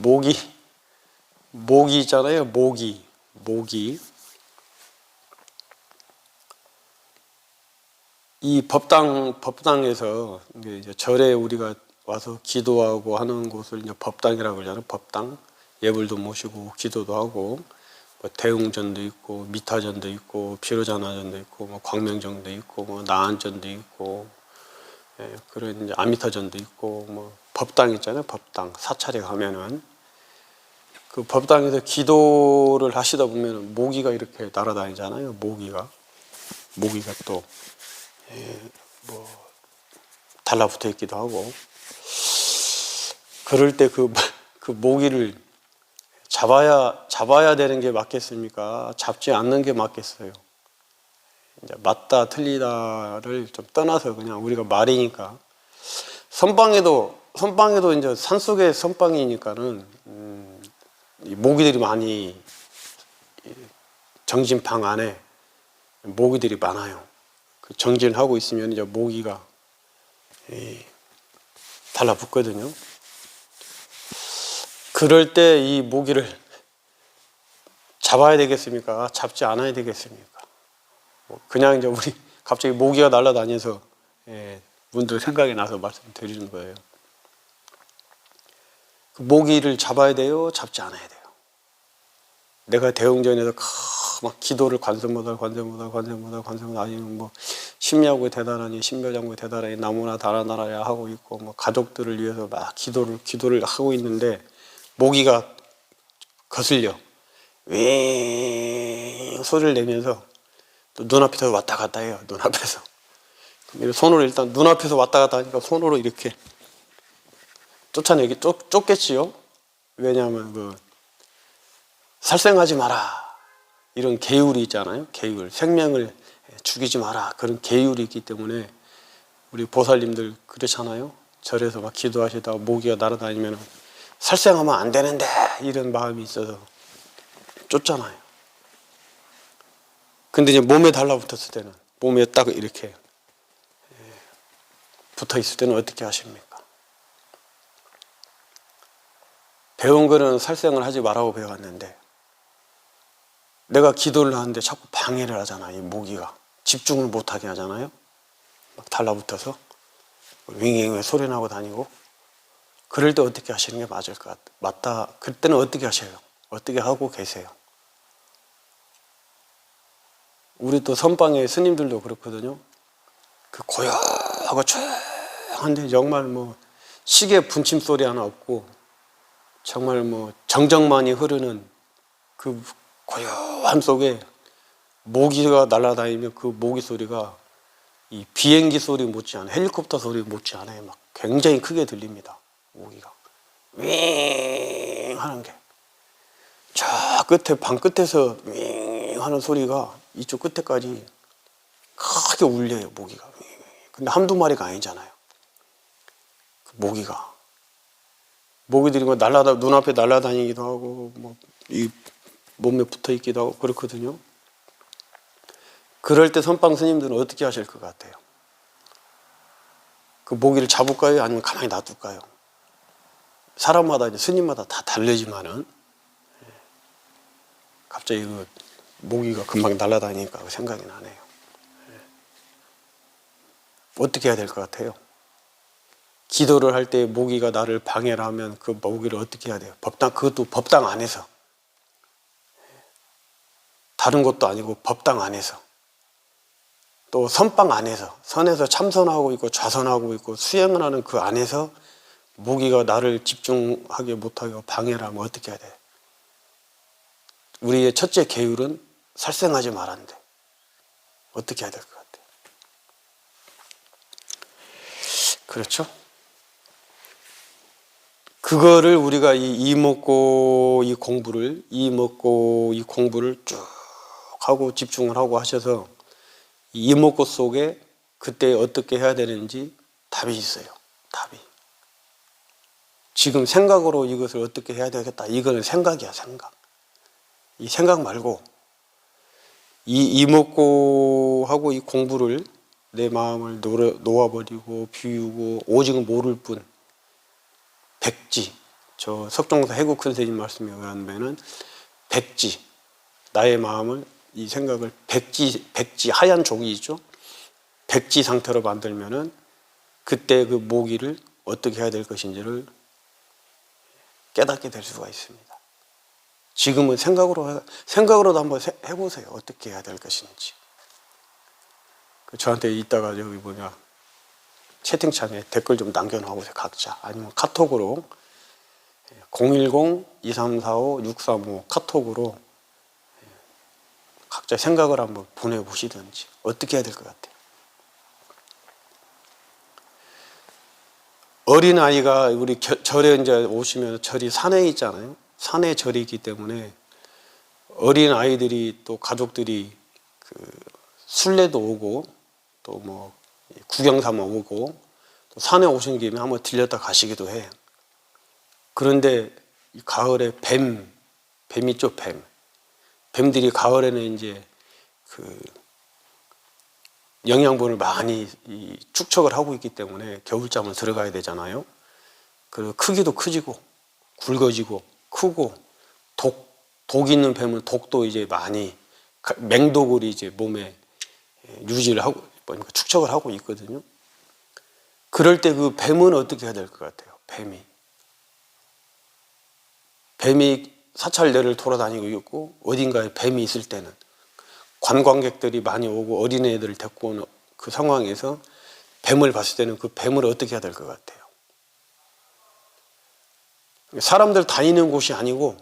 모기 있잖아요. 모기. 이 법당에서 이제 절에 우리가 와서 기도하고 하는 곳을 이제 법당이라고 그러잖아요. 법당. 예불도 모시고 기도도 하고 뭐 대웅전도 있고 미타전도 있고 비로자나전도 있고 뭐 광명전도 있고 뭐 나안전도 있고 그런 이제 아미타전도 있고 뭐 법당 있잖아요. 법당 사찰에 가면은 그 법당에서 기도를 하시다 보면 모기가 이렇게 날아다니잖아요. 모기가 또 뭐 달라붙어 있기도 하고 그럴 때 그 모기를 잡아야 되는 게 맞겠습니까? 잡지 않는 게 맞겠어요. 이제 맞다 틀리다를 좀 떠나서 그냥 우리가 말이니까 선방에도 이제 산속의 선방이니까는 이 모기들이 많이 정진방 안에 모기들이 많아요. 그 정진하고 있으면 이제 모기가 달라붙거든요. 그럴 때 이 모기를 잡아야 되겠습니까? 잡지 않아야 되겠습니까? 그냥 이제 우리 갑자기 모기가 날아다녀서 문득 생각이 나서 말씀드리는 거예요. 그 모기를 잡아야 돼요? 잡지 않아야 돼요? 내가 대웅전에서 막 기도를 관세음보살 아니면 뭐 심야구에 대단하니 신묘장구에 대단하니 나무나 달아나라야 하고 있고 뭐 가족들을 위해서 막 기도를 하고 있는데 모기가 거슬려 윙 소리를 내면서 또 눈앞에서 왔다 갔다 해요. 눈앞에서 손으로 일단 눈앞에서 왔다 갔다 하니까 손으로 이렇게 쫓아내기 쫓겠지요. 왜냐하면 그 살생하지 마라 이런 계율이 있잖아요. 계율 생명을 죽이지 마라 그런 계율이 있기 때문에 우리 보살님들 그렇잖아요. 절에서 막 기도하시다가 모기가 날아다니면 살생하면 안 되는데 이런 마음이 있어서 쫓잖아요. 근데 이제 몸에 달라붙었을 때는 몸에 딱 이렇게 붙어 있을 때는 어떻게 하십니까? 배운 거는 살생을 하지 말라고 배웠는데 내가 기도를 하는데 자꾸 방해를 하잖아. 이 모기가 집중을 못하게 하잖아요. 막 달라붙어서 윙윙 소리 나고 다니고 그럴 때 어떻게 하시는 게 맞을 것 같아요? 맞다. 그때는 어떻게 하셔요? 어떻게 하고 계세요? 우리 또 선방의 스님들도 그렇거든요. 그 고요하고 조용한데 정말 뭐 시계 분침 소리 하나 없고 정말 뭐 정적만이 흐르는 그 고요함 속에 모기가 날아다니면 그 모기 소리가 이 비행기 소리 못지않아 헬리콥터 소리 못지않아요. 막 굉장히 크게 들립니다. 모기가 윙 하는 게 저 끝에 방 끝에서 윙 하는 소리가 이쪽 끝에까지 크게 울려요. 모기가. 근데 한두 마리가 아니잖아요. 그 모기들이 뭐 눈앞에 날아다니기도 하고 뭐 이 몸에 붙어 있기도 하고 그렇거든요. 그럴 때 선방 스님들은 어떻게 하실 것 같아요? 그 모기를 잡을까요? 아니면 가만히 놔둘까요? 사람마다 이제 스님마다 다 다르지만은 갑자기 그 모기가 금방 날아다니니까 그 생각이 나네요. 어떻게 해야 될 것 같아요? 기도를 할 때 모기가 나를 방해를 하면 그 모기를 어떻게 해야 돼요? 그것도 법당 안에서. 다른 것도 아니고 법당 안에서. 또 선방 안에서. 선에서 참선하고 있고 좌선하고 있고 수행을 하는 그 안에서 모기가 나를 집중하게 못하게 방해를 하면 어떻게 해야 돼요? 우리의 첫째 계율은 살생하지 말았는데 어떻게 해야 될 것 같아요? 그렇죠? 그거를 우리가 이먹고 이 공부를 쭉 하고 집중을 하고 하셔서 이먹고 속에 그때 어떻게 해야 되는지 답이 있어요. 답이. 지금 생각으로 이것을 어떻게 해야 되겠다. 이거는 생각이야, 생각. 이 생각 말고 이먹고 하고 이 공부를 내 마음을 놓아버리고 비우고 오직 모를 뿐 백지 저 석종사 해국 선생님 말씀에 의하면은 백지, 나의 마음을, 이 생각을 백지 하얀 종이 있죠. 백지 상태로 만들면은 그때 그 모기를 어떻게 해야 될 것인지를 깨닫게 될 수가 있습니다. 지금은 생각으로도 한번 해보세요. 어떻게 해야 될 것인지. 저한테 이따가 저기 채팅창에 댓글 좀 남겨놓으세요. 각자. 아니면 카톡으로 010-2345-6355 카톡으로 각자 생각을 한번 보내보시든지 어떻게 해야 될 것 같아요. 어린아이가 우리 절에 이제 오시면 절이 산에 있잖아요. 산에 절이기 때문에 어린아이들이 또 가족들이 그 순례도 오고 또 뭐 구경 삼아 오고 또 산에 오신 김에 한번 들렸다 가시기도 해. 그런데 이 가을에 뱀 있죠, 뱀들이 가을에는 이제 그 영양분을 많이 축적을 하고 있기 때문에 겨울잠을 들어가야 되잖아요. 그리고 크기도 커지고 굵어지고 크고 독 있는 뱀은 독도 이제 많이 맹독을 이제 몸에 유지를 하고 축적을 하고 있거든요. 그럴 때 그 뱀은 어떻게 해야 될 것 같아요? 뱀이 사찰내를 돌아다니고 있고 어딘가에 뱀이 있을 때는 관광객들이 많이 오고 어린애들을 데리고 오는 그 상황에서 뱀을 봤을 때는 그 뱀을 어떻게 해야 될 것 같아요? 사람들 다니는 곳이 아니고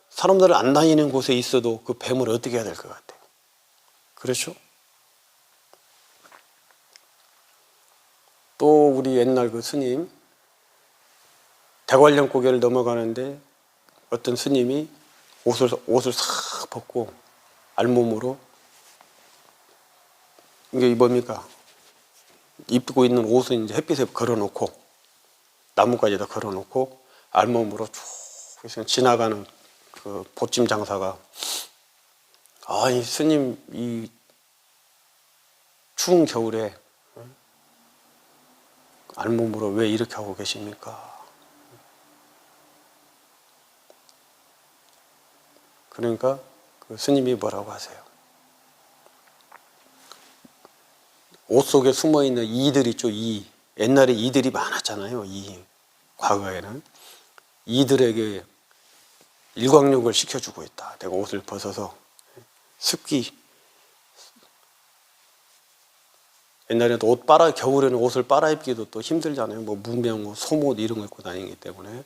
사람들 안 다니는 곳에 있어도 그 뱀을 어떻게 해야 될 것 같아요? 그렇죠? 또 우리 옛날 그 스님 대관령 고개를 넘어가는데 어떤 스님이 옷을 싹 벗고 알몸으로 이게 뭡니까? 입고 있는 옷은 이제 햇빛에 걸어놓고 나뭇가지에다 걸어놓고 알몸으로 쭉 지나가는 그 보찜 장사가 아니 스님 이 추운 겨울에 알몸으로 왜 이렇게 하고 계십니까? 그러니까 그 스님이 뭐라고 하세요? 옷 속에 숨어있는 이들 있죠. 옛날에 이들이 많았잖아요. 과거에는 이들에게 일광욕을 시켜주고 있다. 내가 옷을 벗어서 습기, 옛날에는 겨울에는 옷을 빨아입기도 또 힘들잖아요. 뭐 무명, 소못 이런 거 입고 다니기 때문에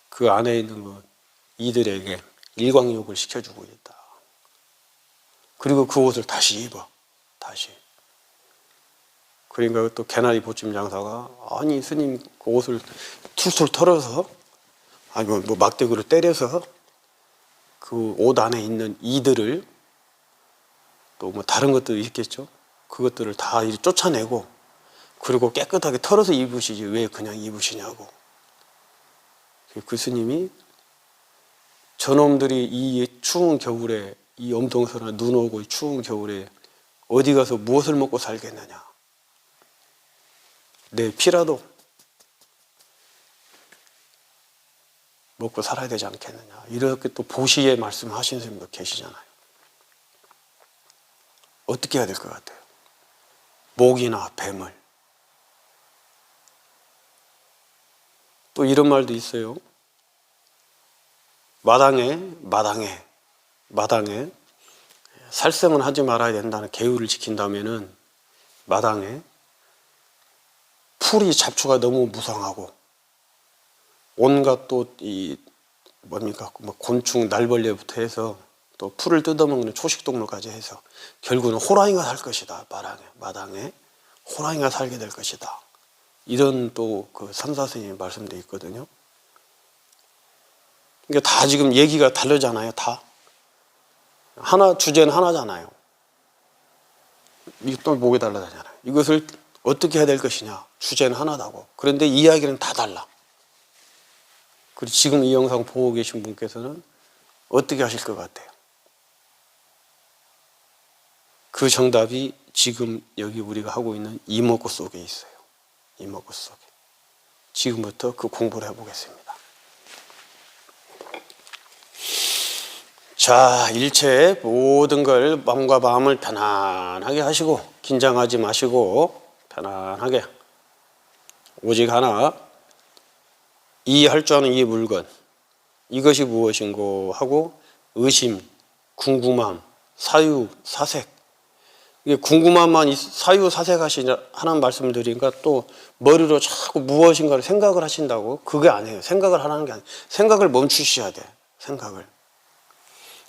그 안에 있는 이들에게 일광욕을 시켜주고 있다. 그리고 그 옷을 다시 입어. 다시. 그러니까 또 개나리 보찜 장사가 아니 스님 그 옷을 툴툴 털어서 아니 뭐 막대기로 때려서 그 옷 안에 있는 이들을 또 뭐 다른 것도 있겠죠. 그것들을 다 쫓아내고 그리고 깨끗하게 털어서 입으시지 왜 그냥 입으시냐고. 그 스님이 저놈들이 이 추운 겨울에 이 엄동설한 눈 오고 이 추운 겨울에 어디 가서 무엇을 먹고 살겠느냐. 내 피라도 먹고 살아야 되지 않겠느냐. 이렇게 또 보시에 말씀하신 스님도 계시잖아요. 어떻게 해야 될 것 같아요? 모기나 뱀을. 또 이런 말도 있어요. 마당에 살생은 하지 말아야 된다는 계율을 지킨다면은 마당에 풀이 잡초가 너무 무성하고 온갖 또 곤충 날벌레부터 해서 또 풀을 뜯어먹는 초식동물까지 해서 결국은 호랑이가 살 것이다. 마당에 호랑이가 살게 될 것이다. 이런 또 그 산사스님의 말씀도 있거든요. 그러니까 다 지금 얘기가 다르잖아요. 다 주제는 하나잖아요. 이게 또 목에 달라잖아요. 이것을 어떻게 해야 될 것이냐. 주제는 하나다고. 그런데 이야기는 다 달라. 그리고 지금 이 영상 보고 계신 분께서는 어떻게 하실 것 같아요? 그 정답이 지금 여기 우리가 하고 있는 이목구 속에 있어요. 이목구 속에. 지금부터 그 공부를 해보겠습니다. 자, 일체 모든 걸 마음과 마음을 편안하게 하시고 긴장하지 마시고 편안하게 오직 하나 이해할 줄 아는 이 물건 이것이 무엇인고 하고 의심, 궁금함, 사유, 사색 이게 궁금함만 사유, 사색 하는 말씀을 드리니까 또 머리로 자꾸 무엇인가를 생각을 하신다고 그게 아니에요. 생각을 하라는 게 아니에요. 생각을 멈추셔야 돼. 생각을.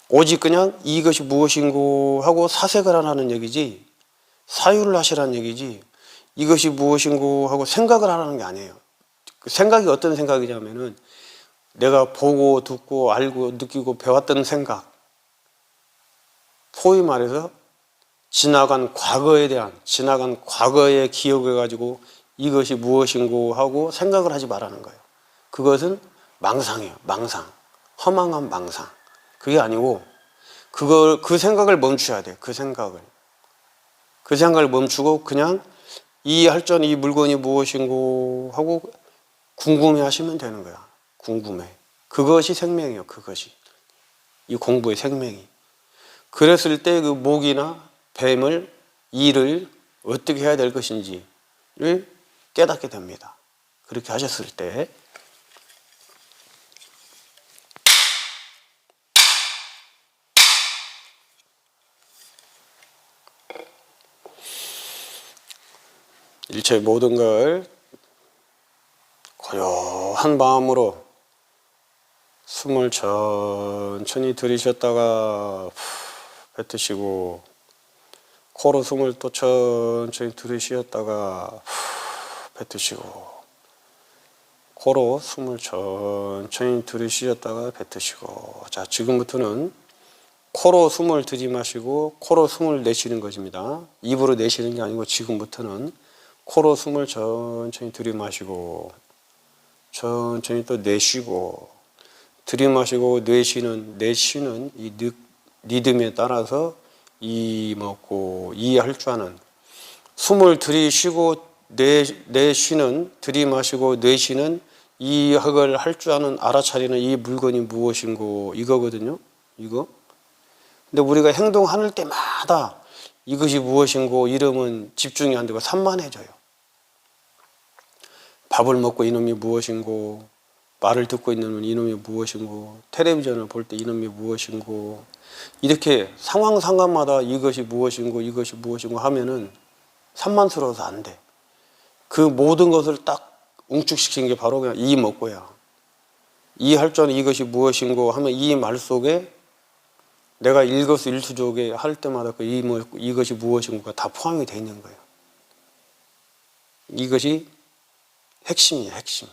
오직 그냥 이것이 무엇인고 하고 사색을 하라는 얘기지 사유를 하시라는 얘기지 이것이 무엇인고 하고 생각을 하라는 게 아니에요. 그 생각이 어떤 생각이냐면은 내가 보고 듣고 알고 느끼고 배웠던 생각 소위 말해서 지나간 과거의 기억을 가지고 이것이 무엇인고 하고 생각을 하지 말라는 거예요. 그것은 망상이에요. 망상. 허망한 망상. 그게 아니고 그 생각을 멈춰야 돼요. 그 생각을 멈추고 그냥 이해할 줄 아는 이 물건이 무엇인고 하고 궁금해 하시면 되는 거야. 궁금해. 그것이 생명이에요. 그것이. 이 공부의 생명이. 그랬을 때 그 목이나 뱀을 일을 어떻게 해야 될 것인지를 깨닫게 됩니다. 그렇게 하셨을 때 일체 모든 걸 고요한 마음으로 숨을 천천히 들이쉬었다가 뱉으시고 코로 숨을 또 천천히 들이쉬었다가 뱉으시고 코로 숨을 천천히 들이쉬었다가 뱉으시고 자 지금부터는 코로 숨을 들이마시고 코로 숨을 내쉬는 것입니다. 입으로 내쉬는 게 아니고 지금부터는 코로 숨을 천천히 들이마시고 천천히 또 내쉬고 들이마시고 내쉬는 이 리듬에 따라서 이 먹고 이해할 줄 아는 숨을 들이쉬고 내쉬는 들이마시고 내쉬는 이 학을 할 줄 아는 알아차리는 이 물건이 무엇인고 이거거든요. 이거. 근데 우리가 행동할 때마다 이것이 무엇인고 이러면 집중이 안 되고 산만해져요. 밥을 먹고 이놈이 무엇인고 말을 듣고 있는 이놈이 무엇인고 텔레비전을 볼 때 이놈이 무엇인고 이렇게 상황마다 이것이 무엇인고 하면은 산만스러워서 안 돼. 그 모든 것을 딱 웅축시킨 게 바로 그냥 이 먹고야. 이해할 줄 아는 이것이 무엇인고 하면 이 말 속에 내가 일거수일투족에 할 때마다 그 이것이 무엇인고가 다 포함이 되어 있는 거예요. 이것이 핵심이에요, 핵심.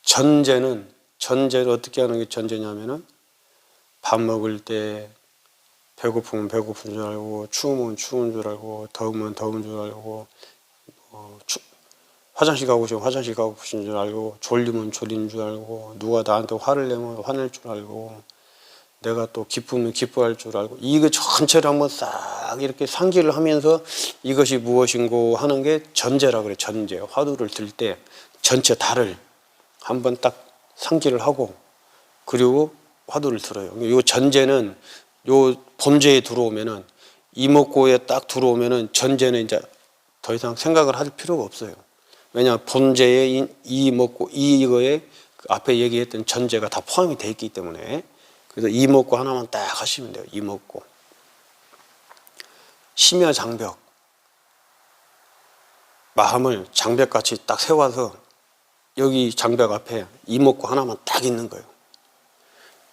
전제를 어떻게 하는 게 전제냐면은 밥 먹을 때 배고프면 배고픈 줄 알고 추우면 추운 줄 알고 더우면 더운 줄 알고 화장실 가고 싶으면 화장실 가고 싶은 줄 알고 졸리면 졸린 줄 알고 누가 나한테 화를 내면 화낼 줄 알고 내가 또 기쁘면 기뻐할 줄 알고 이거 전체를 한번 싹 이렇게 상기를 하면서 이것이 무엇인고 하는 게 전제라 그래. 전제. 화두를 들 때 전체 달을 한번 딱 상기를 하고 그리고 화두를 들어요. 이 전제는 요 본제에 들어오면은 이목고에 딱 들어오면은 전제는 이제 더 이상 생각을 할 필요가 없어요. 왜냐 본제에 이목고 이거에 앞에 얘기했던 전제가 다 포함이 되어 있기 때문에 그래서 이목고 하나만 딱 하시면 돼요. 이목고 심야장벽 마음을 장벽같이 딱 세워서 여기 장벽 앞에 이목고 하나만 딱 있는 거예요.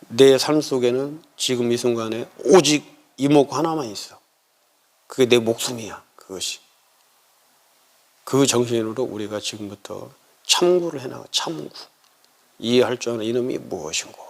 내 삶 속에는 지금 이 순간에 오직 이목고 하나만 있어. 그게 내 목숨이야. 그것이. 그 정신으로 우리가 지금부터 참구를 해나가 참구. 이해할 줄 아는 이놈이 무엇인고